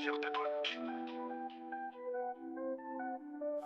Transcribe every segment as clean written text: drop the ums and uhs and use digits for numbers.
fierté dans le kit.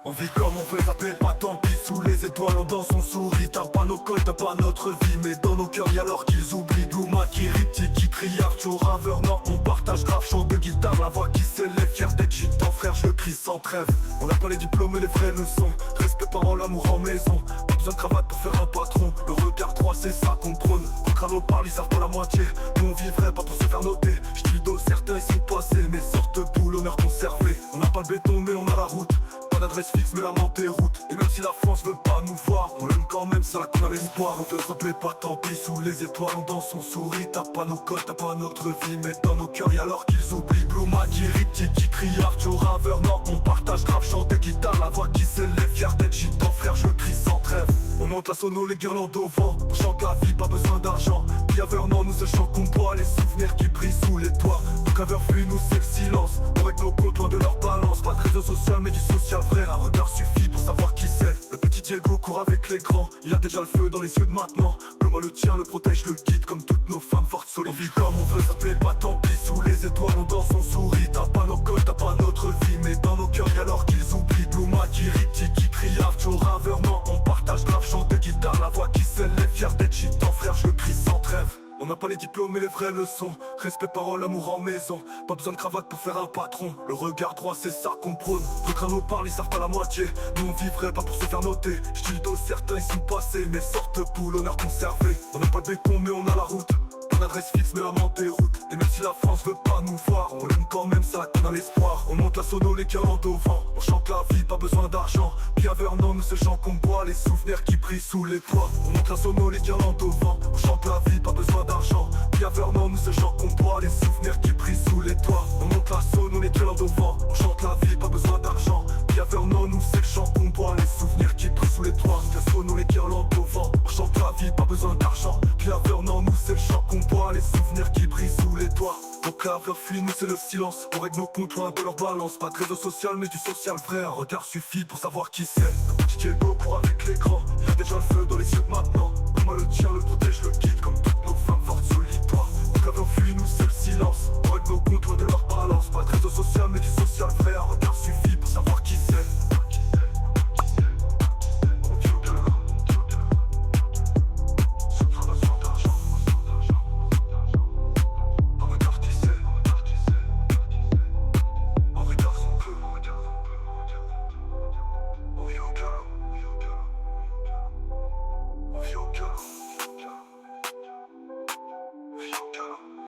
On vit comme on fait, ça fait pas tant pis. Sous les étoiles on danse, on sourit. T'as pas nos codes, t'as pas notre vie, mais dans nos cœurs y'a alors qu'ils oublient. Douma qui ripti, qui crie Arthur Ravenant. On partage grave, chant de guitare, la voix qui s'élève. Fier d'être gitan, frère, je crie sans trêve. On n'a pas les diplômes et les vraies leçons. Respect parents, l'amour en maison. Pas besoin de cravate pour faire un patron. Le regard droit, c'est ça qu'on prône. Quand nos parle, ils savent pas la moitié. Nous on vivrait pas pour se faire noter. J'tildo, certains ils sont passés, mais sortent de boule, honneur conservé. On n'a pas le béton, mais on a la route. Pas d'adresse fixe mais la mente est route. Et même si la France veut pas nous voir, on l'aime quand même, c'est là qu'on a l'espoir. On te rappelle pas, tant pis, sous les étoiles on danse, on sourit. T'as pas nos codes, t'as pas notre vie, mais dans nos cœurs y'a alors qu'ils oublient. Bluma qui ripti, qui crie Arthur Ravenant. On partage grave, chante et guitare, la voix qui s'élève. Fier d'être gitan, frère, je crie sans trêve. On monte la sono, les guirlandes au vent. On chante la vie, pas besoin d'argent. Bienvenant, nous ce chant qu'on boit, les souvenirs qui brillent sous les toits. Donc à fuit, nous c'est le silence. On règle nos comptes loin de leur balance. Pas de réseau social mais du social vrai. Un regard suffit pour savoir qui c'est. Le petit Diego court avec les grands. Il a déjà le feu dans les yeux de maintenant. Le moi le tien, le protège, le guide. Comme toutes nos femmes fortes solides. On vit comme on veut, ça plaît pas, tant pis. Sous les étoiles on danse, on sourit. T'as pas nos codes, t'as pas notre vie, mais dans nos cœurs y'a alors qu'ils oublient. Bluma qui ripti, qui crie Arthur Ravenant. On partage grave, chante de guitare, la voix qui s'élève. Fier d'être gitan, frère, je crie sans trêve. On n'a pas les diplômes et les vraies leçons. Respect, parole, amour en maison. Pas besoin de cravate pour faire un patron. Le regard droit, c'est ça qu'on prône. Le crâne nous parle, ils savent pas la moitié. Nous on vivrait pas pour se faire noter. J'tildo, certains ils sont passés, mais sortent pour l'honneur conservé. On n'a pas de béton mais on a la route. Pas d'adresse fixe mais la mente est route. Et même si la France veut pas nous voir, on l'aime quand même, ça qu'on a l'espoir. On monte la sono, les guirlandes au vent. On chante la vie, pas besoin d'argent. Bienvenant, nous ce chant qu'on boit, les souvenirs qui brillent sous les toits. On monte la sono, les guirlandes au vent. On chante la vie, pas besoin d'argent. Bienvenant, nous ce chant qu'on boit, les souvenirs qui brillent sous les toits. On monte la sono, les guirlandes au vent. On chante la vie, pas besoin d'argent. Bienvenant, nous c'est le chant qu'on boit, les souvenirs qui brillent sous les toits. La sono, les guirlandes au vent. On chante la vie, pas besoin d'argent. Bienvenant, nous c'est le chant qu'on boit, les souvenirs qui brillent sous les toits. Donc la fuit, nous c'est le silence. On règle nos comptes loin de leur balance. Pas de réseau social mais du social vrai. Un regard suffit pour savoir qui c'est. Le petit Diego court avec les grands. Il a déjà le feu dans les yeux de maintenant. Moi le tien, le protège, le guide. Comme toutes nos femmes fortes solides. Donc la fuit, nous c'est le silence. On règle nos comptes loin de leur balance. Pas de réseau social mais du social